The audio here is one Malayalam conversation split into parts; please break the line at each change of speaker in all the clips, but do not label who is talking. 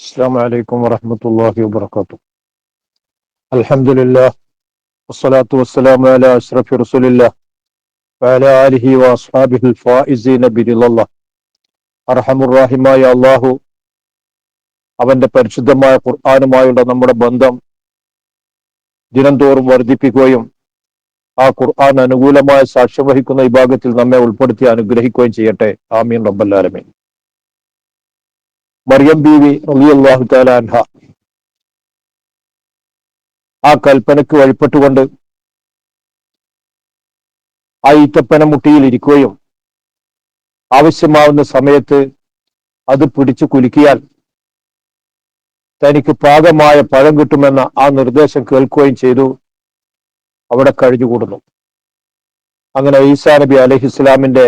السلام عليكم ورحمة الله وبركاته. الحمد لله والصلاة والسلام على أشرف رسول الله وعلى آله وأصحابه الفائزين برضا الله. അർഹമുറാഹിമായ അള്ളാഹു അവന്റെ പരിശുദ്ധമായ ഖുർആനുമായുള്ള നമ്മുടെ ബന്ധം ദിനംതോറും വർദ്ധിപ്പിക്കുകയും ആ ഖുർആൻ അനുകൂലമായ സാക്ഷ്യം വഹിക്കുന്ന വിഭാഗത്തിൽ നമ്മെ ഉൾപ്പെടുത്തി അനുഗ്രഹിക്കുകയും ചെയ്യട്ടെ. ആമീൻ റബ്ബൽ ആലമീൻ. മറിയം ബീവി റളിയല്ലാഹു തആല അൻഹ ആ കൽപ്പനയ്ക്ക് വഴിപ്പെട്ടുകൊണ്ട് ആ ഈറ്റപ്പന മുട്ടിയിൽ ഇരിക്കുകയും ആവശ്യമാവുന്ന സമയത്ത് അത് പിടിച്ചു കുലുക്കിയാൽ തനിക്ക് പാകമായ പഴം കിട്ടുമെന്ന ആ നിർദ്ദേശം കേൾക്കുകയും ചെയ്തു. അവിടെ കഴിഞ്ഞുകൂടുന്നു. അങ്ങനെ ഈസാ നബി അലൈഹിസ്സലാമിന്റെ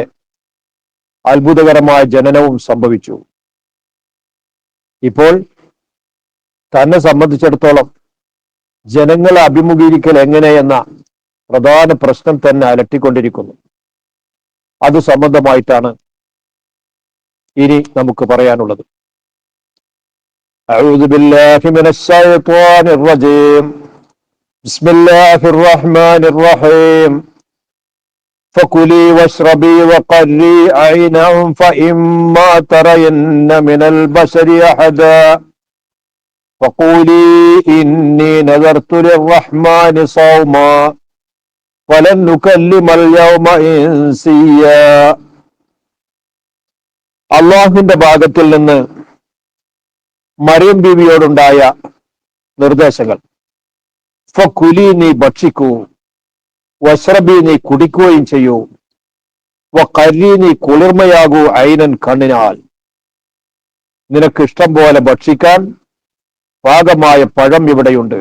അത്ഭുതകരമായ ജനനവും സംഭവിച്ചു. ഇപ്പോൾ തന്നെ സംബന്ധിച്ചിടത്തോളം ജനങ്ങളെ അഭിമുഖീകരിക്കൽ എങ്ങനെയെന്ന പ്രധാന പ്രശ്നം തന്നെ അലട്ടിക്കൊണ്ടിരിക്കുന്നു. അത് സംബന്ധമായിട്ടാണ് ഇനി നമുക്ക് പറയാനുള്ളത്. അഊദു ബില്ലാഹി മിനശ് ശൈത്വാനിർ റജീം. ബിസ്മില്ലാഹിർ റഹ്മാനിർ റഹീം. فكلي واشربي وقري عينا فإما ترين من البشر أحدا فقولي إني نذرت للرحمن صوما ولن نكلم اليوم إنسيا. അള്ളാഹുവിന്റെ ഭാഗത്തിൽ നിന്ന് മറിയം ബീവിയോടുണ്ടായ നിർദ്ദേശങ്ങൾ. ഫകുലി, നീ ഭക്ഷിക്കൂ, വശ്രബി, നീ കുടിക്കുകയും ചെയ്യൂ, വഖരി, നീ കുളിർമയാകൂ, ഐനൻ, കണ്ണിനാൽ. നിനക്ക് ഇഷ്ടം പോലെ ഭക്ഷിക്കാൻ പാകമായ പഴം ഇവിടെയുണ്ട്.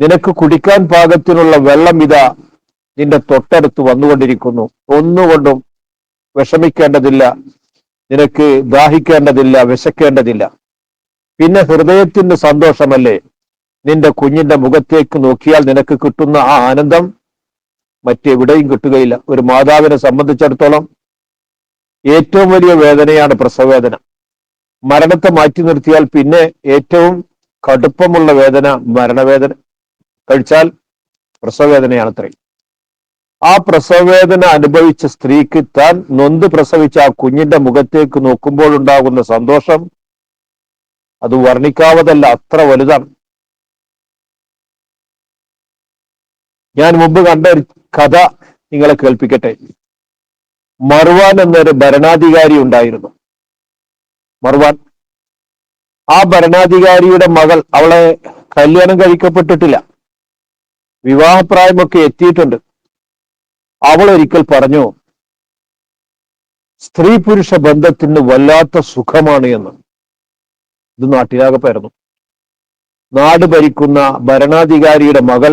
നിനക്ക് കുടിക്കാൻ പാകത്തിനുള്ള വെള്ളം ഇതാ നിന്റെ തൊട്ടടുത്ത് വന്നുകൊണ്ടിരിക്കുന്നു. ഒന്നുകൊണ്ടും വിഷമിക്കേണ്ടതില്ല, നിനക്ക് ദാഹിക്കേണ്ടതില്ല, വിശക്കേണ്ടതില്ല. പിന്നെ ഹൃദയത്തിന് സന്തോഷമല്ലേ, നിന്റെ കുഞ്ഞിന്റെ മുഖത്തേക്ക് നോക്കിയാൽ നിനക്ക് കിട്ടുന്ന ആ ആനന്ദം മറ്റെവിടെയും കിട്ടുകയില്ല. ഒരു മാതാവിനെ സംബന്ധിച്ചിടത്തോളം ഏറ്റവും വലിയ വേദനയാണ് പ്രസവവേദന. മരണത്തെ മാറ്റി നിർത്തിയാൽ പിന്നെ ഏറ്റവും കടുപ്പമുള്ള വേദന മരണവേദന കഴിച്ചാൽ പ്രസവവേദനയാണത്രേ. ആ പ്രസവവേദന അനുഭവിച്ച സ്ത്രീക്ക് താൻ നൊന്ത് പ്രസവിച്ച ആ കുഞ്ഞിന്റെ മുഖത്തേക്ക് നോക്കുമ്പോൾ ഉണ്ടാകുന്ന സന്തോഷം അത് വർണ്ണിക്കാവതല്ല, അത്ര വലുതാണ്. ഞാൻ മുമ്പ് കണ്ട ഒരു കഥ നിങ്ങളെ കേൾപ്പിക്കട്ടെ. മർവാൻ എന്നൊരു ഭരണാധികാരി ഉണ്ടായിരുന്നു. മർവാൻ, ആ ഭരണാധികാരിയുടെ മകൾ, അവളെ കല്യാണം കഴിക്കപ്പെട്ടിട്ടില്ല, വിവാഹപ്രായമൊക്കെ എത്തിയിട്ടുണ്ട്. അവൾ ഒരിക്കൽ പറഞ്ഞു, സ്ത്രീ പുരുഷ ബന്ധത്തിന് വല്ലാത്ത സുഖമാണ് എന്ന്. ഇത് നാട്ടിലാകെ പരന്നു. നാട് ഭരിക്കുന്ന ഭരണാധികാരിയുടെ മകൾ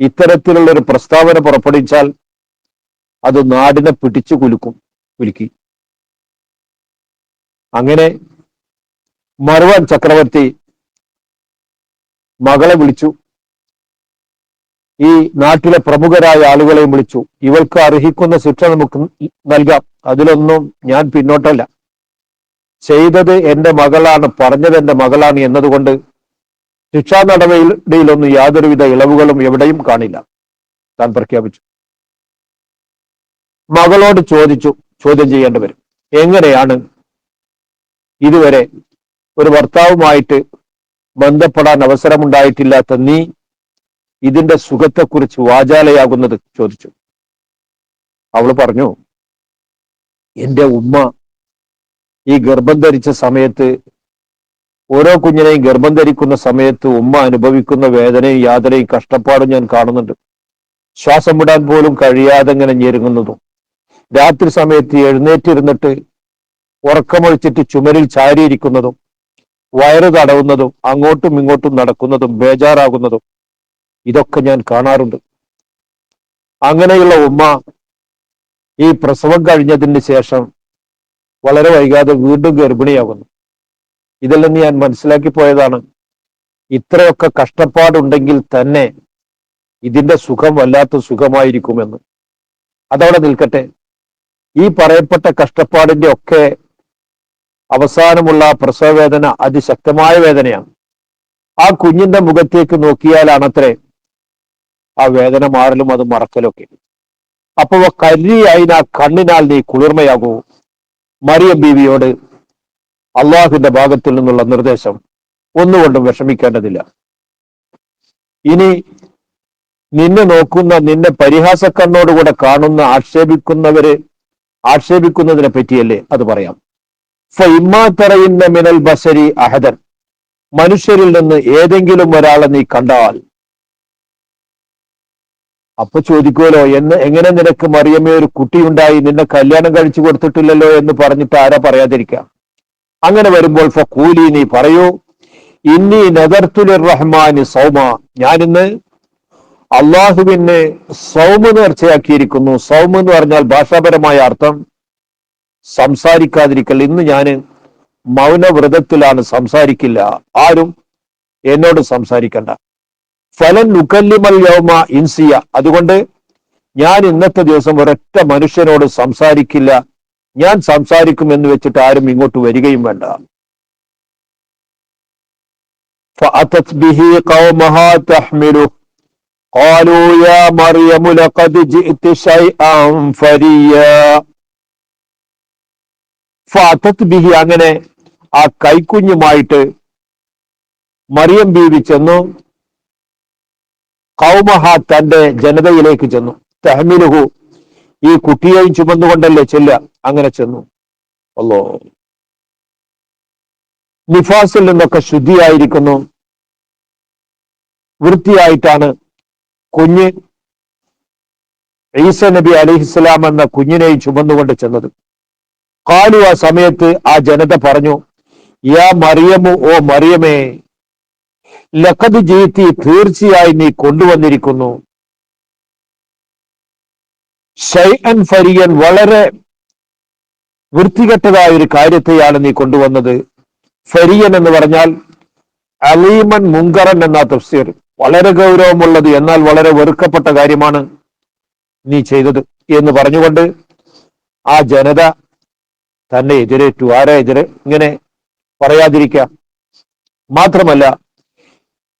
ഇത്തരത്തിലുള്ള ഒരു പ്രസ്താവന പുറപ്പെടുവിച്ചാൽ അത് നാടിനെ പിടിച്ചു കുലുക്കി. അങ്ങനെ മർവാൻ ചക്രവർത്തി മകളെ വിളിച്ചു, ഈ നാട്ടിലെ പ്രമുഖരായ ആളുകളെയും വിളിച്ചു. ഇവൾക്ക് അർഹിക്കുന്ന ശിക്ഷ നമുക്ക് നൽകാം, അതിലൊന്നും ഞാൻ പിന്നോട്ടല്ല. ചെയ്തത് എന്റെ മകളാണ്, പറഞ്ഞത് എന്റെ മകളാണ് എന്നതുകൊണ്ട് ശിക്ഷാ നടപടിയിലൊന്നും യാതൊരുവിധ ഇളവുകളും എവിടെയും കാണില്ല, താൻ പ്രഖ്യാപിച്ചു. മകളോട് ചോദ്യം ചെയ്യേണ്ടി വരും. എങ്ങനെയാണ് ഇതുവരെ ഒരു ഭർത്താവുമായിട്ട് ബന്ധപ്പെടാൻ അവസരമുണ്ടായിട്ടില്ലാത്ത നീ ഇതിന്റെ സുഖത്തെക്കുറിച്ച് വാചാലയാകുന്നത് ചോദിച്ചു. അവള് പറഞ്ഞു, എന്റെ ഉമ്മ ഈ ഗർഭം ധരിച്ച സമയത്ത്, ഓരോ കുഞ്ഞിനെയും ഗർഭം ധരിക്കുന്ന സമയത്ത് ഉമ്മ അനുഭവിക്കുന്ന വേദനയും യാതനയും കഷ്ടപ്പാടും ഞാൻ കാണുന്നുണ്ട്. ശ്വാസം വിടാൻ പോലും കഴിയാതെ ഇങ്ങനെ ഞെരുങ്ങുന്നതും, രാത്രി സമയത്ത് എഴുന്നേറ്റിരുന്നിട്ട് ഉറക്കമൊഴിച്ചിട്ട് ചുമരിൽ ചാരിയിരിക്കുന്നതും, വയറ് തടവുന്നതും, അങ്ങോട്ടും ഇങ്ങോട്ടും നടക്കുന്നതും, ബേജാറാകുന്നതും, ഇതൊക്കെ ഞാൻ കാണാറുണ്ട്. അങ്ങനെയുള്ള ഉമ്മ ഈ പ്രസവം കഴിഞ്ഞതിന് ശേഷം വളരെ വൈകാതെ വീണ്ടും ഗർഭിണിയാകുന്നു. ഇതെല്ലാം ഞാൻ മനസ്സിലാക്കി പോയതാണ്. ഇത്രയൊക്കെ കഷ്ടപ്പാടുണ്ടെങ്കിൽ തന്നെ ഇതിന്റെ സുഖം വല്ലാത്ത സുഖമായിരിക്കുമെന്ന്. അതവിടെ നിൽക്കട്ടെ. ഈ പറയപ്പെട്ട കഷ്ടപ്പാടിന്റെ ഒക്കെ അവസാനമുള്ള പ്രസവവേദന അതിശക്തമായ വേദനയാണ്. ആ കുഞ്ഞിന്റെ മുഖത്തേക്ക് നോക്കിയാലാണത്രേ ആ വേദന മാറലും അത് മറക്കലൊക്കെ. അപ്പൊ കരിയായി ആ കണ്ണിനാൽ നീ കുളിർമയാകൂ. മറിയം ബീവിയോട് അള്ളാഹുവിന്റെ ഭാഗത്തിൽ നിന്നുള്ള നിർദ്ദേശം. ഒന്നുകൊണ്ടും വിഷമിക്കേണ്ടതില്ല. ഇനി നിന്നെ നോക്കുന്ന, നിന്നെ പരിഹാസക്കണ്ണോടുകൂടെ കാണുന്ന ആക്ഷേപിക്കുന്നതിനെ പറ്റിയല്ലേ അത് പറയാം. ഫഇമ്മാതറയിന്ന മിനൽ ബശരി അഹദൻ, മനുഷ്യരിൽ നിന്ന് ഏതെങ്കിലും ഒരാളെ നീ കണ്ടാൽ, അപ്പൊ ചോദിക്കുമല്ലോ, എങ്ങനെ നിനക്ക് മറിയമേ ഒരു കുട്ടിയുണ്ടായി, നിന്നെ കല്യാണം കഴിച്ചു കൊടുത്തിട്ടില്ലല്ലോ എന്ന് പറഞ്ഞിട്ട് ആരാ പറയാതിരിക്കാം. അങ്ങനെ വരുമ്പോൾ ഫഖൂലി, നീ പറയൂ, ഇന്നി നദർതു ലിർറഹ്മാനി സൗമ, ഞാനിന്ന് അള്ളാഹുവിന് സൗമ് നേർച്ചയാക്കിയിരിക്കുന്നു. സൗമ് എന്ന് പറഞ്ഞാൽ ഭാഷാപരമായ അർത്ഥം സംസാരിക്കാതിരിക്കൽ. ഇന്ന് ഞാൻ മൗനവ്രതത്തിലാണ്, സംസാരിക്കില്ല, ആരും എന്നോട് സംസാരിക്കണ്ട. ഫലൻ നുക്കല്ലിമൽ യൗമ ഇൻസിയ, അതുകൊണ്ട് ഞാൻ ഇന്നത്തെ ദിവസം ഒരൊറ്റ മനുഷ്യനോട് സംസാരിക്കില്ല. ഞാൻ സംസാരിക്കും എന്ന് വെച്ചിട്ട് ആരും ഇങ്ങോട്ട് വരികയും വേണ്ട. فأتت به قومها تحمله قالوا يا مريم لقد جئت شيئا فريا. فأتت به, അങ്ങനെ ആ കൈക്കുഞ്ഞുമായിട്ട് മറിയം ബീവി ചെന്നു. ഖൗമഹ, തന്റെ ജനതയിലേക്ക് ചെന്നു. തഹ്മിലുഹു, ഈ കുട്ടിയെയും ചുമന്നുകൊണ്ടല്ലേ ചെല്ല, അങ്ങനെ ചെന്നു. അല്ലോ, നിഫാസിൽ നിന്നൊക്കെ ശുദ്ധിയായിരിക്കുന്നു, വൃത്തിയായിട്ടാണ് കുഞ്ഞ് ഈസ നബി അലൈഹിസ്സലാം എന്ന കുഞ്ഞിനെയും ചുമന്നുകൊണ്ട് ചെന്നത്. ഖാലു, ആ സമയത്ത് ആ ജനത പറഞ്ഞു, യാ മറിയമു, ഓ മറിയമേ, ലഖദ് ജീതി, തീർച്ചയായി നീ കൊണ്ടുവന്നിരിക്കുന്നു, ഷൈഅൻ ഫരിയൻ, വളരെ വൃത്തികെട്ടതായ ഒരു കാര്യത്തെയാണ് നീ കൊണ്ടുവന്നത്. ഫരിയൻ എന്ന് പറഞ്ഞാൽ അലീമൻ മുങ്കറൻ എന്ന തഫ്സീർ, വളരെ ഗൗരവമുള്ളത് എന്നാൽ വളരെ വെറുക്കപ്പെട്ട കാര്യമാണ് നീ ചെയ്തത് എന്ന് പറഞ്ഞുകൊണ്ട് ആ ജനത തന്നെ എതിരേറ്റു. ആരാ എതിരെ? ഇങ്ങനെ പറയാതിരിക്കാം. മാത്രമല്ല,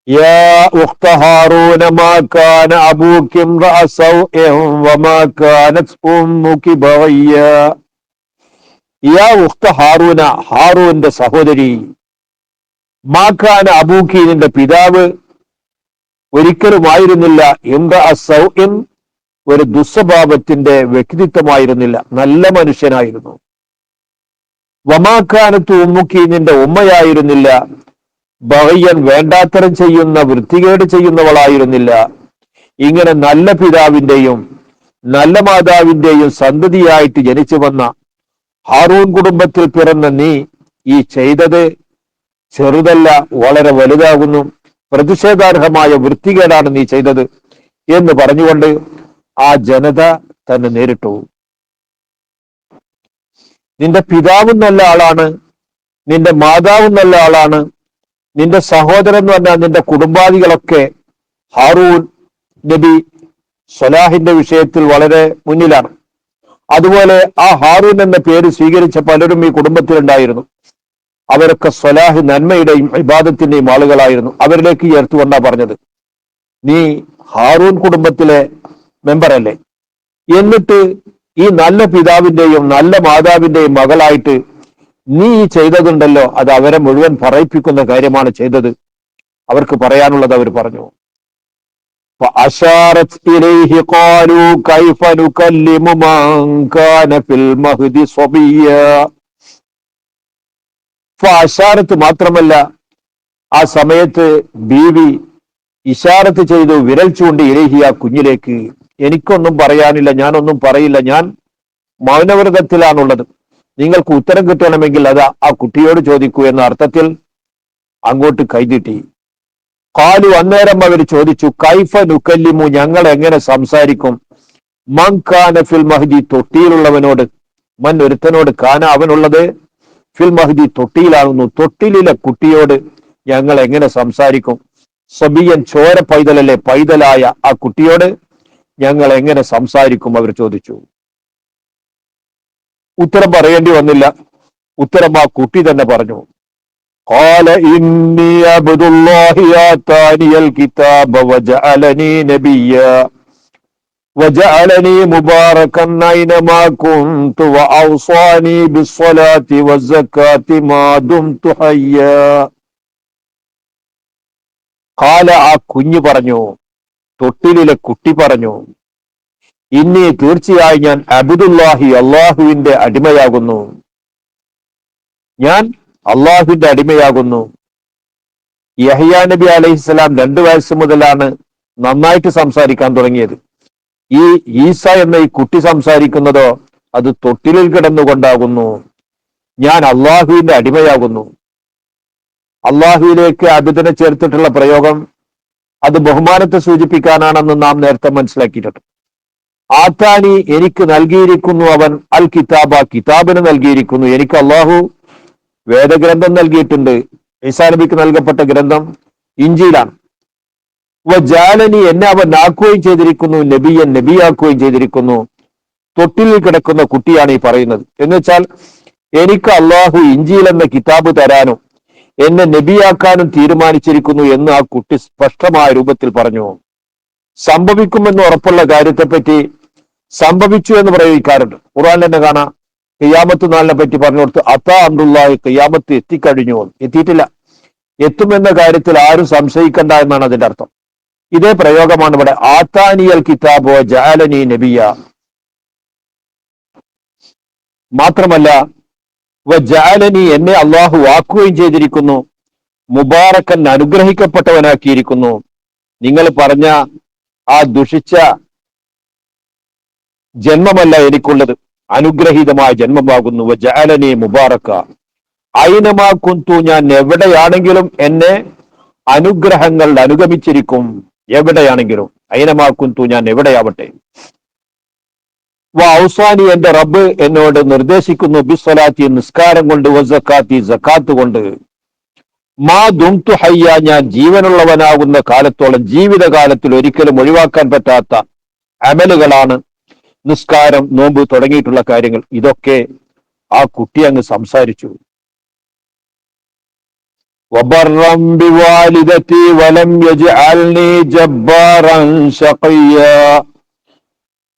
യാ ഉഖ്ത ഹാറൂന മാ കാന അബൂകി ഇംറഅ സൗഇൻ വമാ കാനത് ഉമ്മുകി ബഗയ്യ. യാ ഉഖ്ത ഹാറൂന, ഹാറൂന്റെ സഹോദരി, മാ കാന അബൂകി, നിന്റെ പിതാവ് ഒരിക്കലുമായിരുന്നില്ല, ഇംറഅ സൗഇൻ, ഒരു ദുസ്വഭാവത്തിന്റെ വ്യക്തിത്വമായിരുന്നില്ല, നല്ല മനുഷ്യനായിരുന്നു. വമാ കാനത് ഉമ്മുകി, നിന്റെ ഉമ്മയായിരുന്നില്ല, ബഗയ്യൻ, വേണ്ടാത്തരം ചെയ്യുന്ന, വൃത്തികേട് ചെയ്യുന്നവളായിരുന്നില്ല. ഇങ്ങനെ നല്ല പിതാവിന്റെയും നല്ല മാതാവിന്റെയും സന്തതിയായിട്ട് ജനിച്ചു വന്ന ഹാറൂൻ കുടുംബത്തിൽ പിറന്ന നീ ഈ ചെയ്തത് ചെറുതല്ല, വളരെ വലുതാകുന്നു, പ്രതിഷേധാർഹമായ വൃത്തികേടാണ് നീ ചെയ്തത് എന്ന് പറഞ്ഞുകൊണ്ട് ആ ജനത തന്നെ നേരിട്ടു. നിന്റെ പിതാവും നല്ല ആളാണ്, നിന്റെ മാതാവും നല്ല ആളാണ്, നിന്റെ സഹോദരൻ എന്ന് പറഞ്ഞാൽ നിന്റെ കുടുംബാദികളൊക്കെ ഹാറൂൻ നബി സ്വലാഹിന്റെ വിഷയത്തിൽ വളരെ മുന്നിലാണ്. അതുപോലെ ആ ഹാറൂൻ എന്ന പേര് സ്വീകരിച്ച പലരും ഈ കുടുംബത്തിലുണ്ടായിരുന്നു. അവരൊക്കെ സ്വലാഹ്, നന്മയുടെയും ഇബാദത്തിന്റെയും ആളുകളായിരുന്നു. അവരിലേക്ക് ചേർത്തുകൊണ്ടാ പറഞ്ഞത്, നീ ഹാറൂൻ കുടുംബത്തിലെ മെമ്പറല്ലേ, എന്നിട്ട് ഈ നല്ല പിതാവിന്റെയും നല്ല മാതാവിന്റെയും മകളായിട്ട് നീ ഈ ചെയ്തതുണ്ടല്ലോ, അത് അവരെ മുഴുവൻ പറയിപ്പിക്കുന്ന കാര്യമാണ് ചെയ്തത്. അവർക്ക് പറയാനുള്ളത് അവർ പറഞ്ഞു. فأشارت إليه قالوا كيف نكلم من كان في المهد صبيا. ഫഅശാറത്ത്, മാത്രമല്ല ആ സമയത്ത് ബീവി ഇശാറത്ത് ചെയ്തു, വിരൽ ചൂണ്ടി, ഇലൈഹി, ആ കുഞ്ഞിലേക്ക്. എനിക്കൊന്നും പറയാനില്ല, ഞാനൊന്നും പറയില്ല, ഞാൻ മൗനവ്രതത്തിലാണുള്ളത്, നിങ്ങൾക്ക് ഉത്തരം കിട്ടണമെങ്കിൽ അത് ആ കുട്ടിയോട് ചോദിക്കൂ എന്ന അർത്ഥത്തിൽ അങ്ങോട്ട് കൈനീട്ടി. ഖാലു, അന്നേരം അവർ ചോദിച്ചു, കൈഫ നുക്കല്ലിമു, ഞങ്ങൾ എങ്ങനെ സംസാരിക്കും, മൻ കാന ഫിൽ മഹ്ദി, തൊട്ടിയിലുള്ളവനോട്. മൻ, ഒരുത്തനോട്, കാന, അവനുള്ളത്, ഫിൽ മഹ്ദി, തൊട്ടിയിലാകുന്നു, തൊട്ടിലിലെ കുട്ടിയോട് ഞങ്ങൾ എങ്ങനെ സംസാരിക്കും. സബിയൻ, ചോര പൈതലല്ലേ, പൈതലായ ആ കുട്ടിയോട് ഞങ്ങൾ എങ്ങനെ സംസാരിക്കും അവർ ചോദിച്ചു. ഉത്തരം പറയേണ്ടി വന്നില്ല. ഉത്തരം ആ കുട്ടി തന്നെ പറഞ്ഞു. قال إني عبد الله آتاني الكتاب وجعلني نبيا وجعلني مباركا أينما كنت وأوصاني بالصلاة والزكاة ما دمت حيا. قال ആ കുഞ്ഞു പറഞ്ഞു, തൊട്ടിലിലെ കുട്ടി പറഞ്ഞു, ഇനി തീർച്ചയായും ഞാൻ അബ്ദുല്ലാഹി അള്ളാഹുവിന്റെ അടിമയാകുന്നു, ഞാൻ അള്ളാഹുവിന്റെ അടിമയാകുന്നു. യഹ്യാ നബി അലൈഹിസ്സലാം 2 വയസ്സ് മുതലാണ് നന്നായിട്ട് സംസാരിക്കാൻ തുടങ്ങിയത്. ഈ ഈസ എന്ന ഈ കുട്ടി സംസാരിക്കുന്നതോ അത് തൊട്ടിലിൽ കിടന്നുകൊണ്ടാകുന്നു. ഞാൻ അള്ളാഹുവിന്റെ അടിമയാകുന്നു. അള്ളാഹുവിലേക്ക് അബിദിനെ ചേർത്തിട്ടുള്ള പ്രയോഗം അത് ബഹുമാനത്തെ സൂചിപ്പിക്കാനാണെന്ന് നാം നേരത്തെ മനസ്സിലാക്കിയിട്ടുണ്ട്. ആത്താനി എനിക്ക് നൽകിയിരിക്കുന്നു അവൻ, അൽ കിതാബ കിതാബിന് നൽകിയിരിക്കുന്നു. എനിക്ക് അള്ളാഹു വേദഗ്രന്ഥം നൽകിയിട്ടുണ്ട്. ഈസാ നബിക്ക് നൽകപ്പെട്ട ഗ്രന്ഥം ഇഞ്ചീലാണ്. വജാലനി എന്നെ അവൻ ആക്കുകയും ചെയ്തിരിക്കുന്നു, നബിയൻ നബിയാക്കുകയും ചെയ്തിരിക്കുന്നു. തൊട്ടിലിൽ കിടക്കുന്ന കുട്ടിയാണ് ഈ പറയുന്നത്. എന്ന് വെച്ചാൽ എനിക്ക് അള്ളാഹു ഇഞ്ചീൽ എന്ന കിതാബ് തരാനും എന്നെ നബിയാക്കാനും തീരുമാനിച്ചിരിക്കുന്നു എന്ന് ആ കുട്ടി സ്പഷ്ടമായ രൂപത്തിൽ പറഞ്ഞു. സംഭവിക്കുമെന്ന് ഉറപ്പുള്ള കാര്യത്തെപ്പറ്റി സംഭവിച്ചു എന്ന് പ്രയോഗിക്കാറുണ്ട്. ഖുർആൻ തന്നെ കാണാം, ഖിയാമത്ത് നാളിനെ പറ്റി പറഞ്ഞു കൊടുത്ത് അത്താ അംറുല്ലാഹി, ഖിയാമത്ത് എത്തിക്കഴിഞ്ഞു. എത്തിയിട്ടില്ല. എത്തുമെന്ന കാര്യത്തിൽ ആരും സംശയിക്കണ്ട എന്നാണ് അതിന്റെ അർത്ഥം. ഇതേ പ്രയോഗമാണ് ഇവിടെ. ആത്താനിയൽ കിതാബോ ജഅലനി നബിയ. മാത്രമല്ല വജഅലനി എന്നെ അള്ളാഹു ആക്കുകയും ചെയ്തിരിക്കുന്നു, മുബാറക്കൻ അനുഗ്രഹിക്കപ്പെട്ടവനാക്കിയിരിക്കുന്നു. നിങ്ങൾ പറഞ്ഞ ആ ദുഷിച്ച ജന്മമല്ല എനിക്കുള്ളത്, അനുഗ്രഹീതമായ ജന്മമാകുന്നു. വജഅലനി മുബാറക്ക ഐനമാ കുന്തു, ഞാൻ എവിടെയാണെങ്കിലും എന്നെ അനുഗ്രഹങ്ങൾ അനുഗമിച്ചിരിക്കും. എവിടെയാണെങ്കിലും ഐനമാ കുന്തു, ഞാൻ എവിടെയാവട്ടെ. ഔസാനി എന്റെ റബ്ബ് എന്നോട് നിർദ്ദേശിക്കുന്നു, ബിസ്സലാത്തി നിസ്കാരം കൊണ്ട്, വസക്കാത്തി സക്കാത്ത് കൊണ്ട്, മാ ദുംതു ഹയ്യ ഞാൻ ജീവനുള്ളവനാകുന്ന കാലത്തോളം, ജീവിതകാലത്തിൽ ഒരിക്കലും ഒഴിവാക്കാൻ പറ്റാത്ത അമലുകളാണ് നിസ്കാരം, നോമ്പ് തുടങ്ങിയിട്ടുള്ള കാര്യങ്ങൾ. ഇതൊക്കെ ആ കുട്ടി അങ്ങ് സംസാരിച്ചു. വബർറം ബിവാലിദതി വലം യജ്അൽനി ജബ്ബാറൻ ശഖിയ്യ.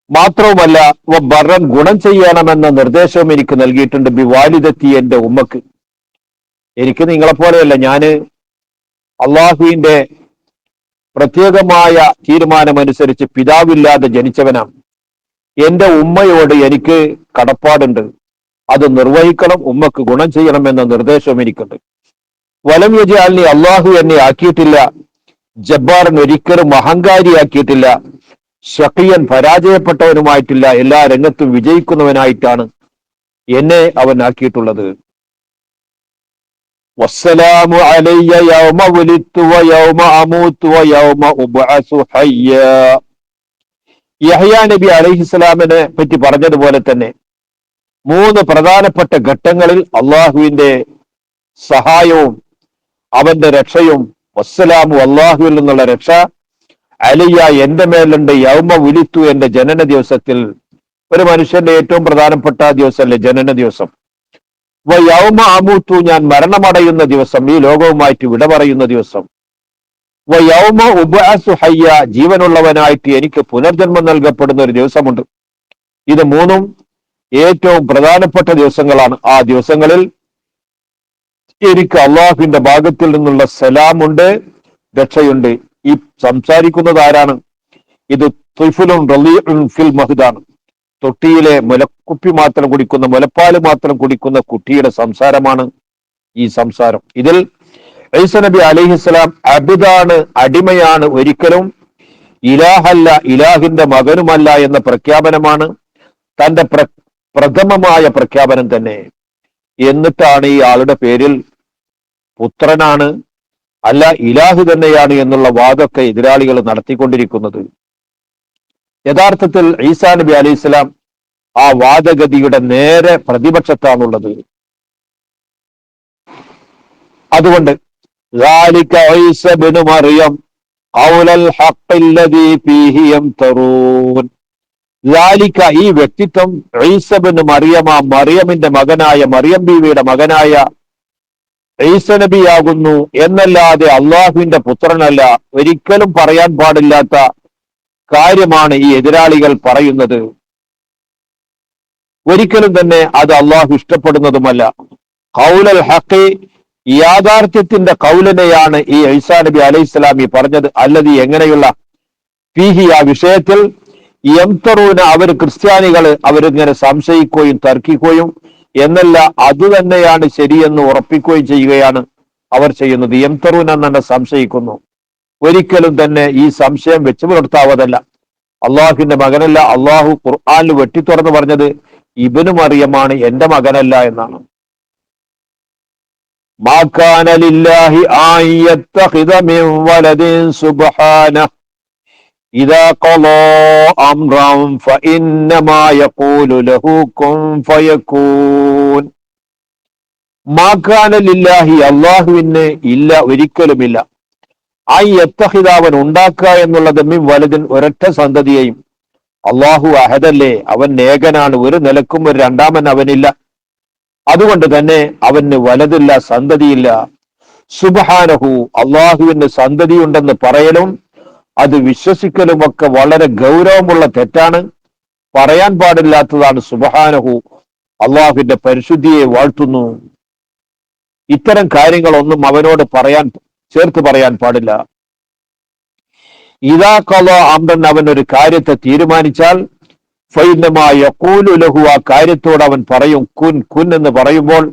മാത്രവുമല്ല വബർറൻ ഗുണം ചെയ്യണമെന്ന നിർദ്ദേശവും എനിക്ക് നൽകിയിട്ടുണ്ട്. ബിവാലിദത്തി എന്റെ ഉമ്മക്ക്. എനിക്ക് നിങ്ങളെപ്പോലെയല്ല, ഞാന് അള്ളാഹുവിന്റെ പ്രത്യേകമായ തീരുമാനമനുസരിച്ച് പിതാവില്ലാതെ ജനിച്ചവനാണ്. എന്റെ ഉമ്മയോട് എനിക്ക് കടപ്പാടുണ്ട്, അത് നിർവഹിക്കണം, ഉമ്മക്ക് ഗുണം ചെയ്യണം എന്ന നിർദ്ദേശവും എനിക്കുണ്ട്. വലം യജ്അൽനി അള്ളാഹു എന്നെ ആക്കിയിട്ടില്ല ജബ്ബാറൻ, ഒരിക്കലും അഹങ്കാരിയാക്കിയിട്ടില്ല, ശഖിയൻ പരാജയപ്പെട്ടവനുമായിട്ടില്ല, എല്ലാ രംഗത്തും വിജയിക്കുന്നവനായിട്ടാണ് എന്നെ അവൻ ആക്കിയിട്ടുള്ളത്. വസ്സലാമു അലയ്യ യൗമ വുലിദ്തു വയൗമ അമൂതു വയൗമ ഉബ്അസു ഹയ്യ. യഹ്യാ നബി അലൈഹിസ്സലാമിനെ പറ്റി പറഞ്ഞതുപോലെ തന്നെ 3 പ്രധാനപ്പെട്ട ഘട്ടങ്ങളിൽ അള്ളാഹുവിന്റെ സഹായവും അവന്റെ രക്ഷയും, വസ്സലാമു അള്ളാഹുവിൽ നിന്നുള്ള രക്ഷ, അലിയ എന്റെ മേലുണ്ട്, യൗമ വുലിദ്തു എന്റെ ജനന ദിവസത്തിൽ. ഒരു മനുഷ്യന്റെ ഏറ്റവും പ്രധാനപ്പെട്ട ദിവസമല്ലേ ജനന ദിവസം. യൗമ അമൂത്തു ഞാൻ മരണമടയുന്ന ദിവസം, ഈ ലോകവുമായിട്ട് വിട പറയുന്ന ദിവസം. യൗമ ഉബ്അസു ഹയ്യ ജീവനുള്ളവനായിട്ട് എനിക്ക് പുനർജന്മം നൽകപ്പെടുന്ന ഒരു ദിവസമുണ്ട്. ഇത് 3 ഏറ്റവും പ്രധാനപ്പെട്ട ദിവസങ്ങളാണ്. ആ ദിവസങ്ങളിൽ എനിക്ക് അള്ളാഹുവിന്റെ ഭാഗത്തിൽ നിന്നുള്ള സലാമുണ്ട്, രക്ഷയുണ്ട്. ഈ സംസാരിക്കുന്നത് ആരാണ്? ഇത് തുഫ്ലുൻ റളീഉൻ ഫിൽ മഹ്ദാണ്. തൊട്ടിയിലെ മുലക്കുപ്പി മാത്രം കുടിക്കുന്ന, മുലപ്പാല് മാത്രം കുടിക്കുന്ന കുട്ടിയുടെ സംസാരമാണ് ഈ സംസാരം. ഇതിൽ ഈസാ നബി അലൈഹിസ്സലാം അബ്ദാണ്, അടിമയാണ്, ഒരിക്കലും ഇലാഹല്ല, ഇലാഹിന്റെ മകനുമല്ല എന്ന പ്രഖ്യാപനമാണ്. തന്റെ പ്രഥമമായ പ്രഖ്യാപനം തന്നെ. എന്നിട്ടാണ് ഈ ആളുടെ പേരിൽ പുത്രനാണ്, അല്ല ഇലാഹ് തന്നെയാണ് എന്നുള്ള വാദമൊക്കെ എതിരാളികൾ നടത്തിക്കൊണ്ടിരിക്കുന്നത്. യഥാർത്ഥത്തിൽ ഈസാ നബി അലൈഹിസ്സലാം ആ വാദഗതിയുടെ നേരെ പ്രതിപക്ഷത്താണുള്ളത്. അതുകൊണ്ട് ذلك عيسى ابن مريم قول الحق الذي فيه يمترون. ലാലിക്ക ഈ വ്യക്തിത്വം ഈസബിന് മറിയമ മറിയമിന്റെ മകനായ മറിയം ബീവിയുടെ മകനായ ഈസ നബിയാകുന്നു എന്നല്ലാതെ അള്ളാഹുവിന്റെ പുത്രനല്ല. ഒരിക്കലും പറയാൻ പാടില്ലാത്ത കാര്യമാണ് ഈ എതിരാളികൾ പറയുന്നത്. ഒരിക്കലും തന്നെ അത് അള്ളാഹു ഇഷ്ടപ്പെടുന്നതുമല്ല. ഖൗലൽ ഹഖ് യാഥാർത്ഥ്യത്തിന്റെ കൗലനെയാണ് ഈ ഈസാ നബി അലൈഹി സ്വലാം ഈ പറഞ്ഞത്. അല്ലതി എങ്ങനെയുള്ള ഫീഹി ആ വിഷയത്തിൽ യംതറൂന അവർ ക്രിസ്ത്യാനികൾ അവരിങ്ങനെ സംശയിക്കുകയും തർക്കിക്കുകയും എന്നല്ല അത് തന്നെയാണ് ശരിയെന്ന് ഉറപ്പിക്കുകയും ചെയ്യുകയാണ് അവർ ചെയ്യുന്നത്. യംതറൂന എന്നെ സംശയിക്കുന്നു. ഒരിക്കലും തന്നെ ഈ സംശയം വെച്ചു പുലർത്താവതല്ല. അള്ളാഹുവിന്റെ മകനല്ല. അള്ളാഹു ഖുർആനിൽ വെട്ടിത്തുറന്ന് പറഞ്ഞത് ഇബ്നു മറിയമാണ്, എന്റെ മകനല്ല എന്നാണ്. മാ കാന ലില്ലാഹി അൻ യത്തഖിദ മിൻ വലദിൻ സുബ്ഹാനഹു ഇദാ ഖളാ അംറൻ ഫഇന്നമാ യഖൂലു ലഹു കുൻ ഫയകൂൻ. മാ കാന ലില്ലാഹി അല്ലാഹുവിന് ഇല്ല, ഒരിക്കലുമില്ല. ഐ യത്തഖിദ അവൻ ഉണ്ടാക്കുക എന്നുള്ളത് മിൻ വലദിൻ ഒരൊറ്റ സന്തതിയെയും. അള്ളാഹു അഹദല്ലേ, അവൻ ഏകനാണ്, ഒരു നിലക്കും ഒരു രണ്ടാമൻ അവനില്ല. അതുകൊണ്ട് തന്നെ അവന് വലതില്ല, സന്തതിയില്ല. സുബ്ഹാനഹു അള്ളാഹുവിന് സന്തതിയുണ്ടെന്ന് പറയലും അത് വിശ്വസിക്കലുമൊക്കെ വളരെ ഗൗരവമുള്ള തെറ്റാണ്, പറയാൻ പാടില്ലാത്തതാണ്. സുബ്ഹാനഹു അള്ളാഹുവിന്റെ പരിശുദ്ധിയെ വാഴ്ത്തുന്നു. ഇത്തരം കാര്യങ്ങളൊന്നും അവനോട് ചേർത്ത് പറയാൻ പാടില്ല. ഇദാ ഖളാ അംറൻ അവൻ ഒരു കാര്യത്തെ തീരുമാനിച്ചാൽ ഫഇന്നമാ യഖൂലു ലഹു ആ കാര്യത്തോട് അവൻ പറയും കുൻ കുൻ എന്ന് പറയുമ്പോൾ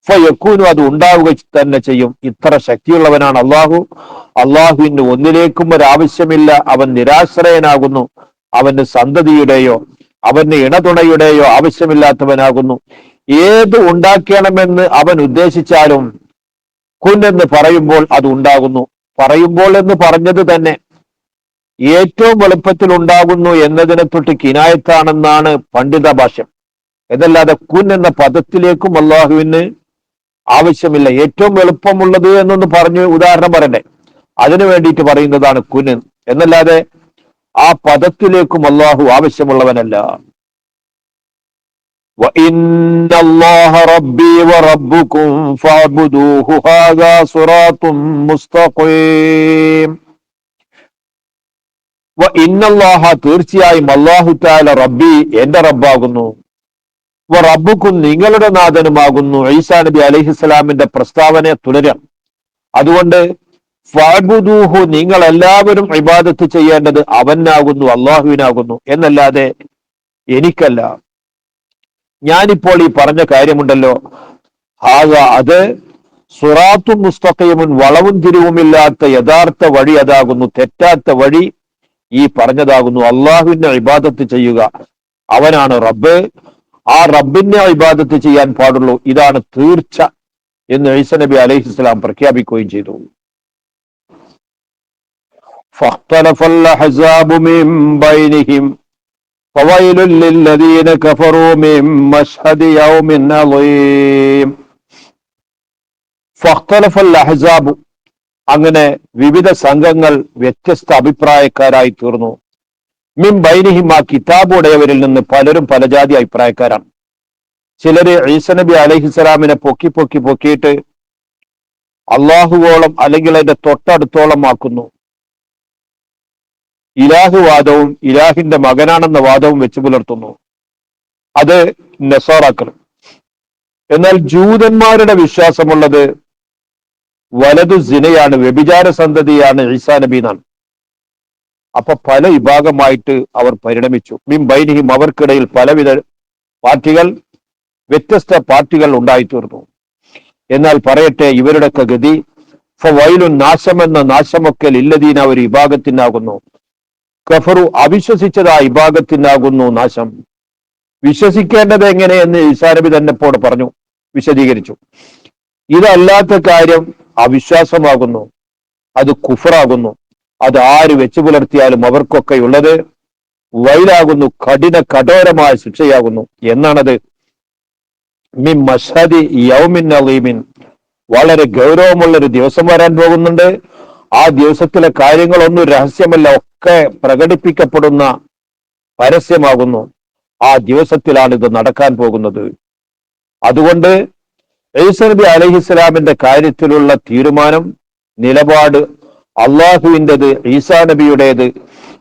ഫയകൂനു അത് ഉണ്ടാവുക തന്നെ ചെയ്യും. ഇത്ര ശക്തിയുള്ളവനാണ് അള്ളാഹു. അള്ളാഹുവിന് ഒന്നിലേക്കും ഒരാവശ്യമില്ല. അവൻ നിരാശ്രയനാകുന്നു. അവന് സന്തതിയുടെയോ അവന് ഇണതുണയുടെയോ ആവശ്യമില്ലാത്തവനാകുന്നു. ഏത് ഉണ്ടാക്കണമെന്ന് അവൻ ഉദ്ദേശിച്ചാലും കുൻ എന്ന് പറയുമ്പോൾ അത് ഉണ്ടാകുന്നു. പറയുമ്പോൾ എന്ന് പറഞ്ഞത് തന്നെ ഏറ്റവും എളുപ്പത്തിൽ ഉണ്ടാകുന്നു എന്നതിനെ തൊട്ട് കിനായത്താണെന്നാണ് പണ്ഡിത ഭാഷ്യം. എന്നല്ലാതെ കുൻ എന്ന പദത്തിലേക്കും അള്ളാഹുവിന് ആവശ്യമില്ല. ഏറ്റവും എളുപ്പമുള്ളത് എന്നൊന്ന് പറഞ്ഞ് ഉദാഹരണം പറയണ്ടേ, അതിനു വേണ്ടിയിട്ട് പറയുന്നതാണ് കുൻ എന്നല്ലാതെ ആ പദത്തിലേക്കും അള്ളാഹു ആവശ്യമുള്ളവനല്ല. وَإِنَّ اللَّهَ رَبِّي وَرَبُّكُمْ فَاعْبُدُوهُ هَذَا صِرَاطٌ مُسْتَقِيمٌ. വഇന്നല്ലാഹ തീർച്ചയായും അല്ലാഹു തആല റബ്ബി എന്റെ റബ്ബാകുന്നു, റബ്ബുക്കും നിങ്ങളുടെ നാഥനുമാകുന്നു. ഈസാ നബി അലൈഹിസ്സലാമിന്റെ പ്രസ്താവന തുടരാം. അതുകൊണ്ട് ഫഅബ്ദൂഹു നിങ്ങൾ എല്ലാവരും ഇബാദത്ത് ചെയ്യേണ്ടത് അവനാകുന്നു, അള്ളാഹുവിനാകുന്നു എന്നല്ലാതെ എനിക്കല്ല. ഞാനിപ്പോൾ ഈ പറഞ്ഞ കാര്യമുണ്ടല്ലോ, അത് സിറാത്തുൻ മുസ്തഖീമുൻ വളവും തിരിവുമില്ലാത്ത യഥാർത്ഥ വഴി അതാകുന്നു. തെറ്റാത്ത വഴി ഈ പറഞ്ഞതാകുന്നു. അള്ളാഹുവിനെ ഇബാദത്ത് ചെയ്യുക, അവനാണ് റബ്ബ്. ആ റബ്ബിനെ ഇബാദത്ത് ചെയ്യാൻ പാടുള്ളൂ. ഇതാണ് തീർച്ച എന്ന് ഈസാ നബി അലൈഹിസ്സലാം പ്രഖ്യാപിക്കുകയും ചെയ്തു. ഫഖ്തലഫൽ അഹ്സാബു മിൻ ബൈനിഹിം ഫവൈലുൽ ലില്ലദീന കഫറൂ മിൻ മശ്ഹദി യൗമിൻ അളീം. ഫഖ്തലഫൽ അഹ്സാബു അങ്ങനെ വിവിധ സംഘങ്ങൾ വ്യത്യസ്ത അഭിപ്രായക്കാരായി തീർന്നു. മിൻ ബൈനിഹിം ആ കിതാബുടയവരിൽ നിന്ന് പലരും പല ജാതി അഭിപ്രായക്കാരാണ്. ചിലര് ഈസാ നബി അലൈഹിസ്സലാമിനെ പൊക്കിയിട്ട് അള്ളാഹുവോളം അല്ലെങ്കിൽ അതിന്റെ തൊട്ടടുത്തോളം ആക്കുന്നു. ഇലാഹുവാദവും ഇലാഹിന്റെ മകനാണെന്ന വാദവും വെച്ച് പുലർത്തുന്നു. അത് നസാറാക്കൾ. എന്നാൽ ജൂതന്മാരുടെ വിശ്വാസമുള്ളത് വലതു സിനയാണ്, വ്യഭിചാര സന്തതിയാണ് ഈസാ നബി എന്നാണ്. അപ്പൊ പല വിഭാഗമായിട്ട് അവർ പരിണമിച്ചു. മിൻ ബൈനിഹിം അവർക്കിടയിൽ പലവിധ പാർട്ടികൾ, വ്യത്യസ്ത പാർട്ടികൾ ഉണ്ടായിത്തീർന്നു. എന്നാൽ പറയട്ടെ, ഇവരുടെയൊക്കെ ഗതി ഫവൈലുൻ നാശമെന്ന നാശമൊക്കെ ലില്ലദീന ഒരു വിഭാഗത്തിനാകുന്നു, കഫറു അവിശ്വസിച്ചത് ആ വിഭാഗത്തിനാകുന്നു നാശം. വിശ്വസിക്കേണ്ടത് എങ്ങനെയെന്ന് ഈസാ നബി തന്നെ ഇപ്പോൾ പറഞ്ഞു, വിശദീകരിച്ചു. ഇതല്ലാത്ത കാര്യം അവിശ്വാസമാകുന്നു, അത് കുഫറാകുന്നു. അത് ആര് വെച്ചു പുലർത്തിയാലും അവർക്കൊക്കെ ഉള്ളത് വൈലാകുന്നു, കഠോരമായ ശിക്ഷയാകുന്നു എന്നാണത്. മിൻ മശ്ഹദി യൗമിൻ അളീമിൻ വളരെ ഗൗരവമുള്ളൊരു ദിവസം വരാൻ പോകുന്നുണ്ട്. ആ ദിവസത്തിലെ കാര്യങ്ങളൊന്നും രഹസ്യമല്ല, ഒക്കെ പ്രകടിപ്പിക്കപ്പെടുന്ന പരസ്യമാകുന്നു. ആ ദിവസത്തിലാണ് ഇത് നടക്കാൻ പോകുന്നത്. അതുകൊണ്ട് ഈസാ നബി അലൈഹിസ്സലാമിന്റെ കാര്യത്തിലുള്ള തീരുമാനം, നിലപാട് അള്ളാഹുവിൻ്റെത്, ഈസാ നബിയുടേത്,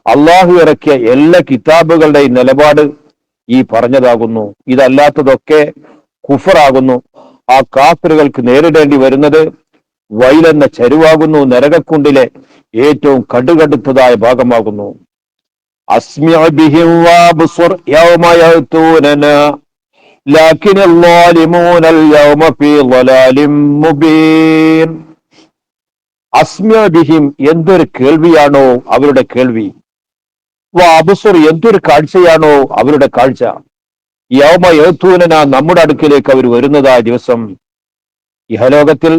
അള്ളാഹു ഇറക്കിയ എല്ലാ കിതാബുകളുടെയും നിലപാട് ഈ പറഞ്ഞതാകുന്നു. ഇതല്ലാത്തതൊക്കെ കുഫറാകുന്നു. ആ കാഫിറുകൾക്ക് നേരിടേണ്ടി വരുന്നത് വൈലെന്ന ചരുവാകുന്നു, നരകക്കുണ്ടിലെ ഏറ്റവും കടുകടുത്തതായ ഭാഗമാകുന്നു. അസ്മിഅ ബിഹിം വഅബ്സുർ യൗമ യഅ്തൂനനാ ലകിനൽ ളാലിമൂനൽ യൗമ ഫീ ളലാലിൻ മുബീൻ. അസ്മിഅ ബിഹിം, എന്തൊരു കേൾവിയാണോ അവരുടെ കേൾവി. വഅബ്സുർ, എന്തൊരു കാഴ്ചയാണോ അവരുടെ കാഴ്ച. യൗമ യഅ്തൂനനാ, നമ്മുടെ അടുക്കിലേക്ക് അവർ വരുന്നതായ ദിവസം. ഇഹലോകത്തിൽ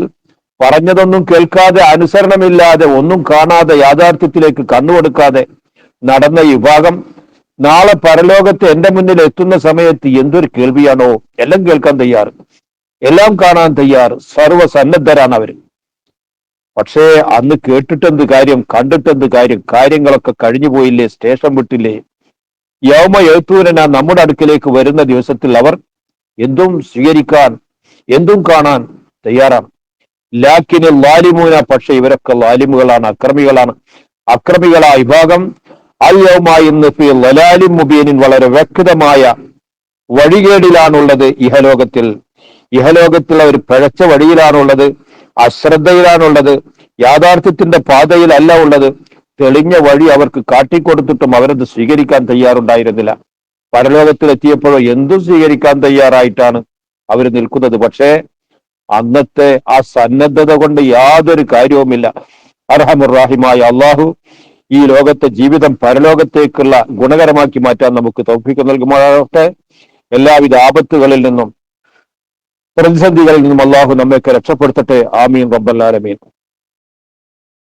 പറഞ്ഞതൊന്നും കേൾക്കാതെ, അനുസരണമില്ലാതെ, ഒന്നും കാണാതെ, യാഥാർത്ഥ്യത്തിലേക്ക് കണ്ണുകൊടുക്കാതെ നടന്ന ഈ വിഭാഗം നാളെ പരലോകത്ത് എന്റെ മുന്നിൽ എത്തുന്ന സമയത്ത് എന്തൊരു കേൾവിയാണോ. എല്ലാം കേൾക്കാൻ തയ്യാർ, എല്ലാം കാണാൻ തയ്യാർ, സർവസന്നദ്ധരാണ് അവർ. പക്ഷേ അന്ന് കേട്ടിട്ടെന്ത് കാര്യം, കണ്ടിട്ടെന്ത് കാര്യം, കാര്യങ്ങളൊക്കെ കഴിഞ്ഞു പോയില്ലേ, സ്റ്റേഷൻ വിട്ടില്ലേ. യൗമ യഅ്തൂനനാ, നമ്മുടെ അടുക്കിലേക്ക് വരുന്ന ദിവസത്തിൽ അവർ എന്തും സ്വീകരിക്കാൻ, എന്തും കാണാൻ തയ്യാറാണ്. ലാക്കിനൽ ളാലിമൂന, പക്ഷെ ഇവരൊക്കെ ളാലിമുകളാണ്, അക്രമികളാണ്. അക്രമികളായ വിഭാഗം അൽ യൗമ, ഇന്ന് ഫീ ളലാലിൻ മുബീനിൻ, വളരെ വ്യക്തമായ വഴികേടിലാണുള്ളത്. ഇഹലോകത്തിൽ അവർ പിഴച്ച വഴിയിലാണുള്ളത്, അശ്രദ്ധയിലാണുള്ളത്, യാഥാർത്ഥ്യത്തിന്റെ പാതയിലല്ല ഉള്ളത്. തെളിഞ്ഞ വഴി അവർക്ക് കാട്ടിക്കൊടുത്തിട്ടും അവരത് സ്വീകരിക്കാൻ തയ്യാറുണ്ടായിരുന്നില്ല. പരലോകത്തിലെത്തിയപ്പോഴോ എന്തും സ്വീകരിക്കാൻ തയ്യാറായിട്ടാണ് അവർ നിൽക്കുന്നത്. പക്ഷേ അന്നത്തെ ആ സന്നദ്ധത കൊണ്ട് യാതൊരു കാര്യവുമില്ല. അർഹമുർ-റാഹിമായ അള്ളാഹു ഈ ലോകത്തെ ജീവിതം പരലോകത്തേക്കുള്ള ഗുണകരമാക്കി മാറ്റാൻ നമുക്ക് തൗഫീഖ് നൽകുമാറാകട്ടെ. എല്ലാവിധ ആപത്തുകളിൽ നിന്നും പ്രതിസന്ധികളിൽ നിന്നും അള്ളാഹു നമ്മയൊക്കെ രക്ഷപ്പെടുത്തട്ടെ. ആമീൻ റബ്ബൽ ആലമീൻ.